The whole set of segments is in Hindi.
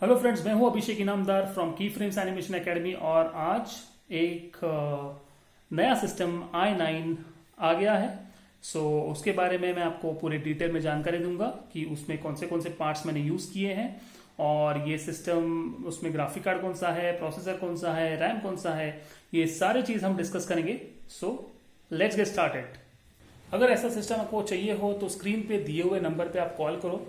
हेलो फ्रेंड्स, मैं हूं अभिषेक इनामदार फ्रॉम की फ्रेम्स एनिमेशन एकेडमी और आज एक नया सिस्टम i9 आ गया है। उसके बारे में मैं आपको पूरे डिटेल में जानकारी दूंगा कि उसमें कौन से पार्ट्स मैंने यूज़ किए हैं और ये सिस्टम उसमें ग्राफिक कार्ड कौन सा है, प्रोसेसर कौन सा है, रैम कौन सा है, ये सारी चीज़ हम डिस्कस करेंगे। So let's get started. अगर ऐसा सिस्टम आपको चाहिए हो तो स्क्रीन पे दिए हुए नंबर पे आप कॉल करो।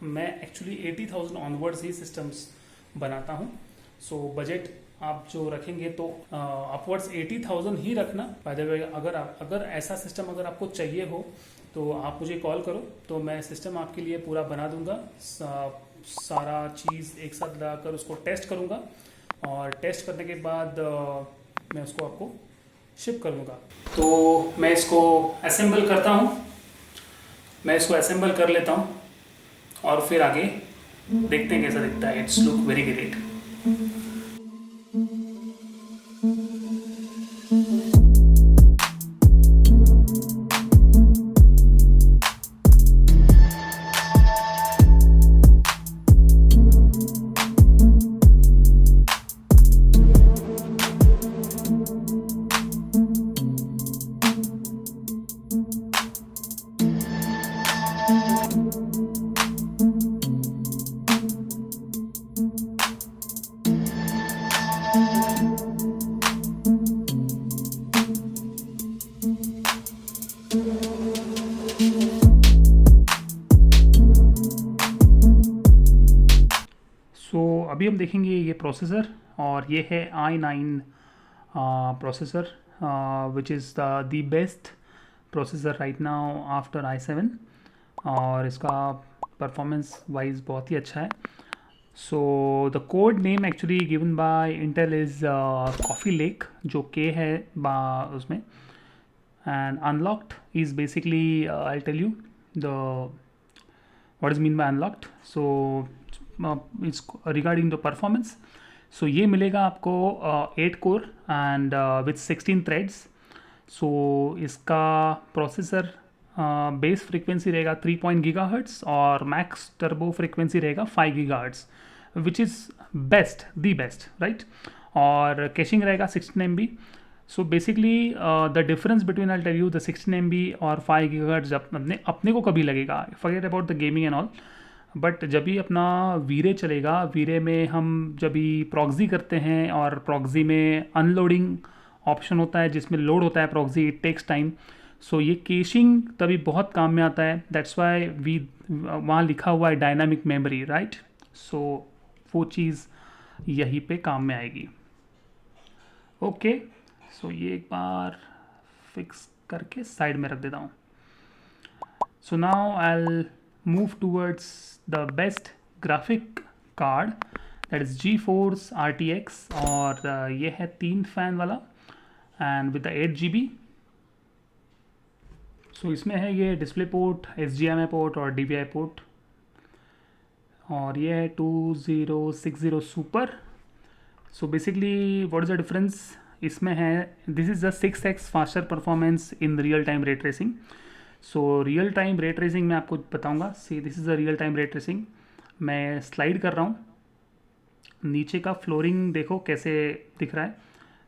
मैं एक्चुअली 80,000 ऑनवर्ड्स ही सिस्टम्स बनाता हूँ। बजट आप जो रखेंगे तो अपवर्ड्स 80,000 ही रखना। बाय द वे, अगर ऐसा सिस्टम अगर आपको चाहिए हो तो आप मुझे कॉल करो, तो मैं सिस्टम आपके लिए पूरा बना दूंगा। सारा चीज़ एक साथ लाकर उसको टेस्ट करूंगा और टेस्ट करने के बाद मैं उसको आपको शिप करूंगा। तो मैं इसको असेंबल करता हूँ, मैं इसको असेंबल कर लेता हूँ और फिर आगे देखते हैं कैसा दिखता है। It's look very great. अभी हम देखेंगे ये प्रोसेसर, और ये है i9 processor which is the best processor right now after i7, और इसका परफॉर्मेंस वाइज बहुत ही अच्छा है। The code name actually given by Intel is coffee lake, जो के है उसमें, and unlocked is basically I'll tell you the what is mean by unlocked. It's regarding the performance. ये मिलेगा आपको 8 कोर एंड विथ 16 थ्रेड्स। इसका प्रोसेसर बेस फ्रीक्वेंसी रहेगा 3 गीगाहर्ट्ज़ और मैक्स टर्बो फ्रीक्वेंसी रहेगा 5 gigahertz, which is best, the best, right. और कैशिंग रहेगा 16 MB। So basically the difference between I tell you the 16 MB और 5 गीगाहर्ट्ज़ अपने को कभी लगेगा, forget about the gaming and all. But जब भी अपना वीरे चलेगा, वीरे में हम जब भी प्रॉक्सी करते हैं और प्रॉक्सी में अनलोडिंग ऑप्शन होता है जिसमें लोड होता है प्रॉक्सी, इट टेक्स टाइम। ये केशिंग तभी बहुत काम में आता है। दैट्स वाई वी वहाँ लिखा हुआ है डायनामिक मेमोरी, राइट। वो चीज़ यहीं पे काम में आएगी। ओके, ये एक बार फिक्स करके साइड में रख देता हूँ। Now I move towards the best graphic card, that is GeForce RTX, और ये है 3 फैन वाला एंड विद द 8 GB। इसमें है ये डिस्प्ले पोर्ट, HDMI पोर्ट और DVI पोर्ट, और ये है 2060 super. Basically what is the difference इसमें है, this is the 6x faster performance in real time ray tracing. Real time ray tracing मैं आपको बताऊंगा। This is a real time ray tracing. मैं स्लाइड कर रहा हूँ, नीचे का फ्लोरिंग देखो कैसे दिख रहा है।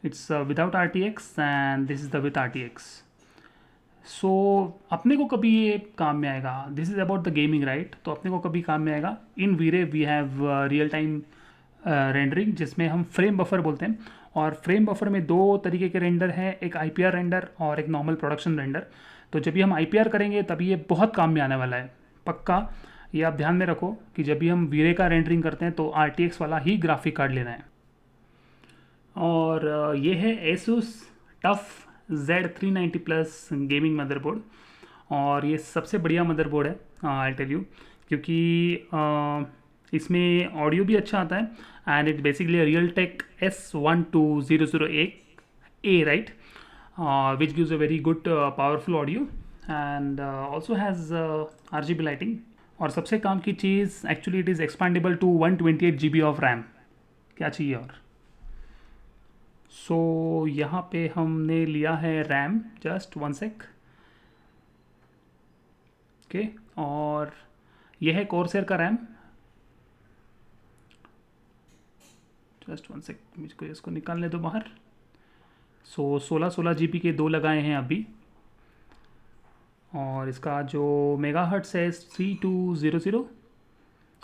It's without RTX and this is the with RTX। अपने को कभी ये काम में आएगा, this is about the gaming, right. तो अपने को कभी काम में आएगा in where we have real time rendering, जिसमें हम फ्रेम बफर बोलते हैं। और फ्रेम बफर में 2 तरीके के रेंडर हैं, एक IPR रेंडर और एक नॉर्मल प्रोडक्शन रेंडर। तो जब भी हम IPR करेंगे तभी ये बहुत काम में आने वाला है, पक्का। ये आप ध्यान में रखो कि जब भी हम वीरे का रेंडरिंग करते हैं तो RTX वाला ही ग्राफिक कार्ड लेना है। और ये है ASUS TUF Z390 plus gaming motherboard, और ये सबसे बढ़िया मदरबोर्ड है, आई टेल यू, क्योंकि इसमें ऑडियो भी अच्छा आता है and it basically Realtek S12008A, right, which gives a very good powerful audio and also has RGB lighting। और सबसे काम की चीज़ actually it is expandable to 128 GB of RAM. क्या चाहिए और। यहाँ पे हमने लिया है रैम, जस्ट 1 सेक। ओके, और यह है कोरसेर का रैम, जस्ट 1 सेक, मुझको इसको निकालने दो बाहर। सो 16 GB के 2 लगाए हैं अभी, और इसका जो मेगाहर्ट्ज़ है 3200,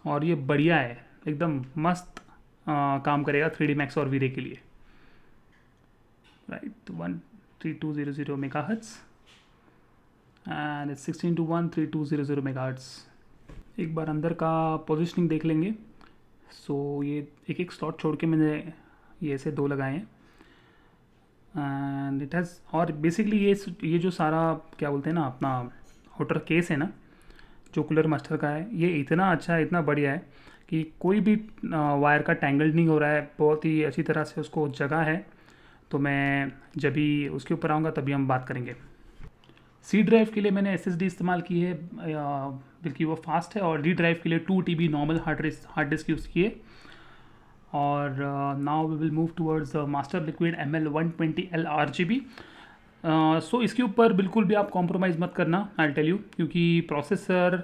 और ये बढ़िया है, एकदम मस्त काम करेगा 3D Max और V-Ray के लिए, राइट। 13200 megahertz and 16:1 3200 megahertz. एक बार अंदर का पोजिशनिंग देख लेंगे। सो ये एक एक स्लॉट छोड़ के मैंने ये ऐसे 2 लगाए हैं, एंड इट हैज़, और बेसिकली ये जो सारा क्या बोलते हैं ना, अपना आउटर केस है ना जो कूलर मास्टर का है, ये इतना अच्छा है, इतना बढ़िया है कि कोई भी वायर का टैंगल्ड नहीं हो रहा है, बहुत ही अच्छी तरह से उसको जगह है। तो मैं जब भी उसके ऊपर आऊँगा तभी हम बात करेंगे। सी ड्राइव के लिए मैंने SSD इस्तेमाल की है, बल्कि वो फास्ट है, और डी ड्राइव के लिए 2 TB normal hard disk use किए। और now we will move towards master liquid ML120L RGB। So इसके ऊपर बिल्कुल भी आप कॉम्प्रोमाइज़ मत करना, आई टेल यू, क्योंकि प्रोसेसर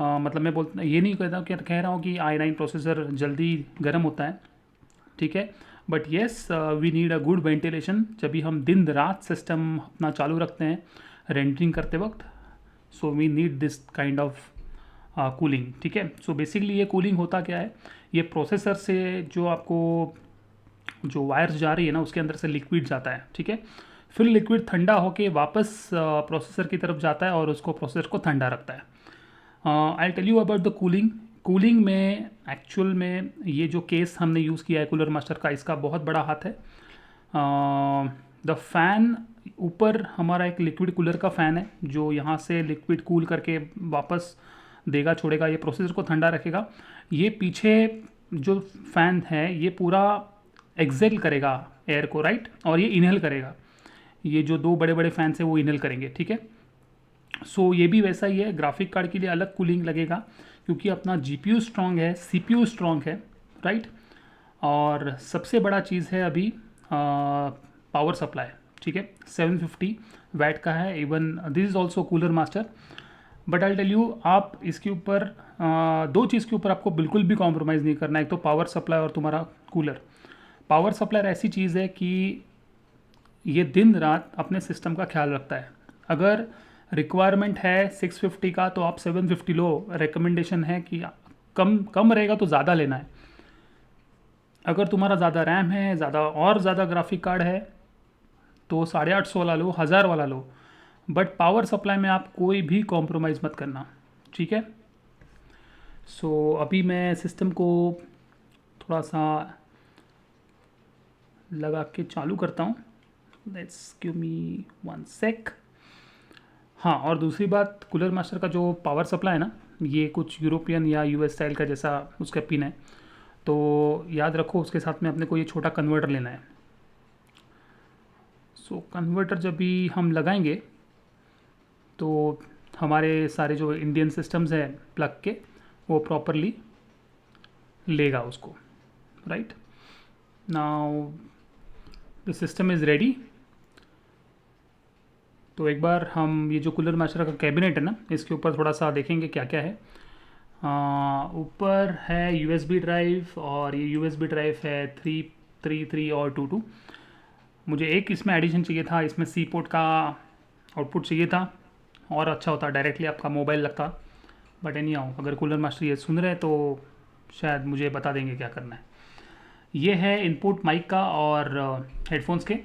मतलब मैं ये नहीं कहता कि कह रहा हूँ कि i9 प्रोसेसर जल्दी गर्म होता है, ठीक है, but yes we need a good ventilation जब भी हम दिन रात सिस्टम अपना चालू रखते हैं रेंडरिंग करते वक्त। So we need this kind of cooling, ठीक है। सो बेसिकली ये कूलिंग होता क्या है, ये प्रोसेसर से जो आपको जो वायर्स जा रही है ना उसके अंदर से लिक्विड जाता है, ठीक है, फिर लिक्विड ठंडा होके वापस प्रोसेसर की तरफ जाता है और उसको प्रोसेसर को ठंडा रखता है। I tell you about the cooling में एक्चुअल में ये जो केस हमने यूज़ किया है कूलर मास्टर का, इसका बहुत बड़ा हाथ है। द फैन ऊपर हमारा एक लिक्विड कूलर का फ़ैन है जो यहाँ से लिक्विड कूल करके वापस देगा, छोड़ेगा, ये प्रोसेसर को ठंडा रखेगा। ये पीछे जो फ़ैन है ये पूरा एक्सेल करेगा एयर को, राइट, और ये इनहेल करेगा। ये जो 2 बड़े बड़े फैंस हैं वो इनहेल करेंगे, ठीक है। सो ये भी वैसा ही है, ग्राफिक कार्ड के लिए अलग कूलिंग लगेगा क्योंकि अपना GPU स्ट्रॉन्ग है, CPU स्ट्रॉन्ग है, राइट। और सबसे बड़ा चीज़ है अभी पावर सप्लाई, ठीक है, 750 वैट का है। Even this is also cooler master, but I tell you आप इसके ऊपर 2 चीज़ के ऊपर आपको बिल्कुल भी कॉम्प्रोमाइज़ नहीं करना है, एक तो पावर सप्लाई और तुम्हारा कूलर। पावर सप्लाई ऐसी चीज़ है कि ये दिन रात अपने सिस्टम का ख्याल रखता है। अगर रिक्वायरमेंट है 650 का तो आप 750 लो, रिकमेंडेशन है कि कम रहेगा तो ज़्यादा लेना है। अगर तुम्हारा ज़्यादा रैम है, ज़्यादा ग्राफिक कार्ड है तो 850 वाला लो, 1000 वाला लो, बट पावर सप्लाई में आप कोई भी कॉम्प्रोमाइज़ मत करना, ठीक है। सो अभी मैं सिस्टम को थोड़ा सा लगा के चालू करता हूँ। लेट्स गिव मी 1 सेक। हाँ, और दूसरी बात, कूलर मास्टर का जो पावर सप्लाई है ना, ये कुछ यूरोपियन या US स्टाइल का जैसा उसका पिन है, तो याद रखो उसके साथ में अपने को ये छोटा कन्वर्टर लेना है। सो कन्वर्टर जब भी हम लगाएंगे तो हमारे सारे जो इंडियन सिस्टम्स हैं प्लग के वो प्रॉपरली लेगा उसको, right. Now the system is ready. तो एक बार हम ये जो कूलर मास्टर का कैबिनेट है ना, इसके ऊपर थोड़ा सा देखेंगे क्या क्या है। ऊपर है USB ड्राइव, और ये USB ड्राइव है 3 और 2 मुझे एक इसमें एडिशन चाहिए था, इसमें C पोर्ट का आउटपुट चाहिए था और अच्छा होता, डायरेक्टली आपका मोबाइल लगता। बट एनी हाउ, अगर कूलर मास्टर ये सुन रहे हैं तो शायद मुझे बता देंगे क्या करना है। ये है इनपुट माइक का और हेडफोन्स के,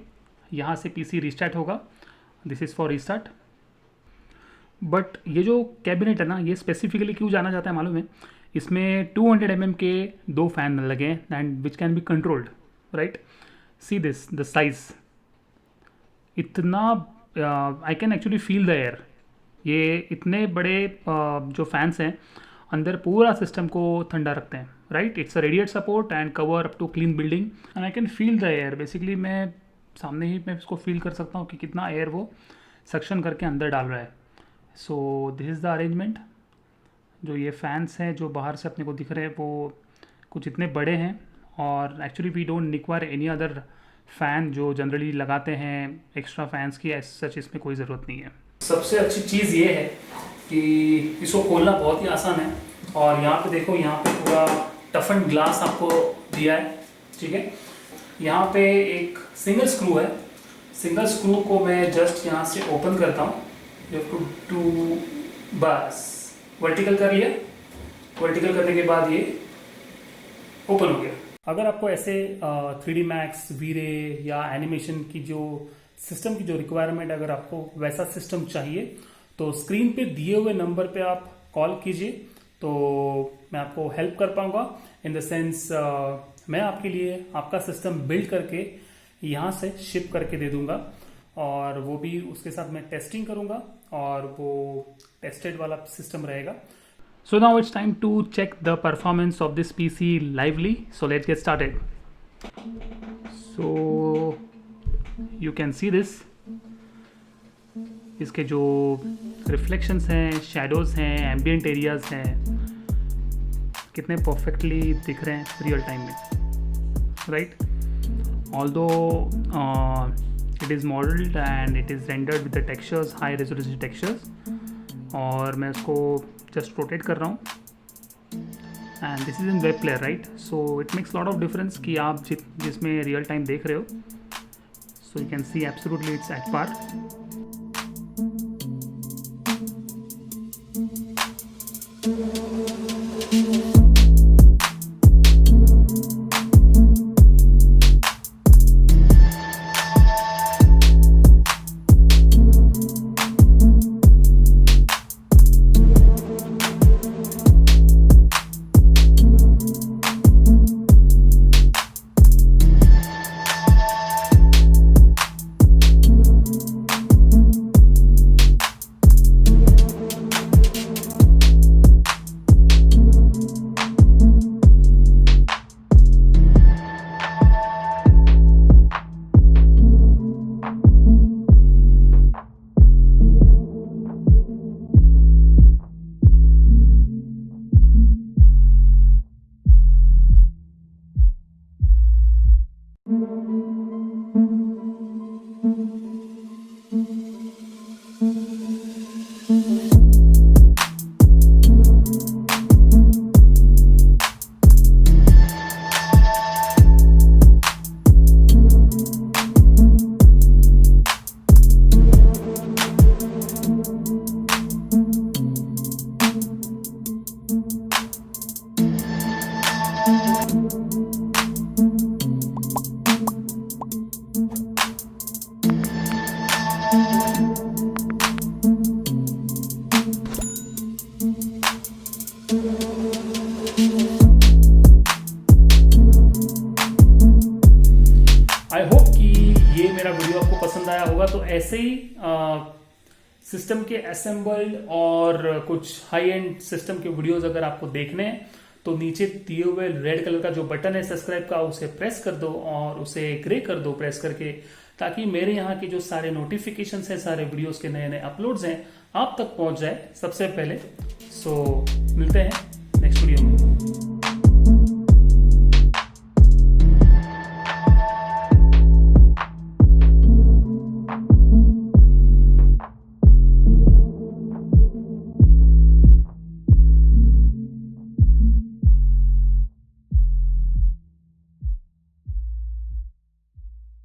यहाँ से PC रिस्टार्ट होगा, this is for restart. But ये जो कैबिनेट है ना, ये स्पेसिफिकली क्यों जाना जाता है मालूम है, इसमें 200 mm के 2 फैन लगे हैं and which can be controlled, right. See this the size, इतना I can actually feel the air. ये इतने बड़े जो फैंस हैं अंदर पूरा सिस्टम को ठंडा रखते हैं, right. It's a radiate support and cover up to clean building and I can feel the air. Basically मैं सामने ही मैं इसको फील कर सकता हूँ कि कितना एयर वो सक्शन करके अंदर डाल रहा है। So this is the arrangement. जो ये फैंस हैं जो बाहर से अपने को दिख रहे हैं वो कुछ इतने बड़े हैं, और actually we don't require any other fan जो जनरली लगाते हैं एक्स्ट्रा फैंस की, एज सच इसमें कोई ज़रूरत नहीं है। सबसे अच्छी चीज़ ये है कि इसको खोलना बहुत ही आसान है, और यहाँ पे देखो, यहाँ पे पूरा टफन ग्लास आपको दिया है, ठीक है। यहाँ पे एक सिंगल स्क्रू है, सिंगल स्क्रू को मैं जस्ट यहाँ से ओपन करता हूँ। टू बस वर्टिकल कर लिया, वर्टिकल करने के बाद ये ओपन हो गया। अगर आपको ऐसे 3D Max, V-Ray या एनिमेशन की जो सिस्टम की जो रिक्वायरमेंट, अगर आपको वैसा सिस्टम चाहिए तो स्क्रीन पे दिए हुए नंबर पे आप कॉल कीजिए, तो मैं आपको हेल्प कर पाऊंगा। इन द सेंस मैं आपके लिए आपका सिस्टम बिल्ड करके यहाँ से शिप करके दे दूंगा, और वो भी उसके साथ मैं टेस्टिंग करूंगा, और वो टेस्टेड वाला सिस्टम रहेगा। So now it's time to check the performance of this PC lively. So let's get started. So you can see this. इसके जो रिफ्लेक्शंस हैं, शैडोज़ हैं, एम्बियंट एरियाज हैं, कितने परफेक्टली दिख रहे हैं रियल टाइम में, right? Although it is modeled and it is rendered with the textures, high resolution textures, और मैं इसको जस्ट रोटेट कर रहा हूँ, and this is in web player, right? So it makes lot of difference कि आप जिसमें रियल टाइम देख रहे हो, so you can see absolutely it's at par. I hope कि ये मेरा वीडियो आपको पसंद आया होगा। तो ऐसे ही सिस्टम के असेंबल्ड और कुछ हाई एंड सिस्टम के वीडियोस अगर आपको देखने हैं तो नीचे दिए हुए रेड कलर का जो बटन है सब्सक्राइब का, उसे प्रेस कर दो और उसे ग्रे कर दो प्रेस करके, ताकि मेरे यहाँ के जो सारे नोटिफिकेशंस हैं, सारे वीडियोस के नए नए अपलोड्स हैं, आप तक पहुंच जाए सबसे पहले। सो मिलते हैं नेक्स्ट वीडियो में।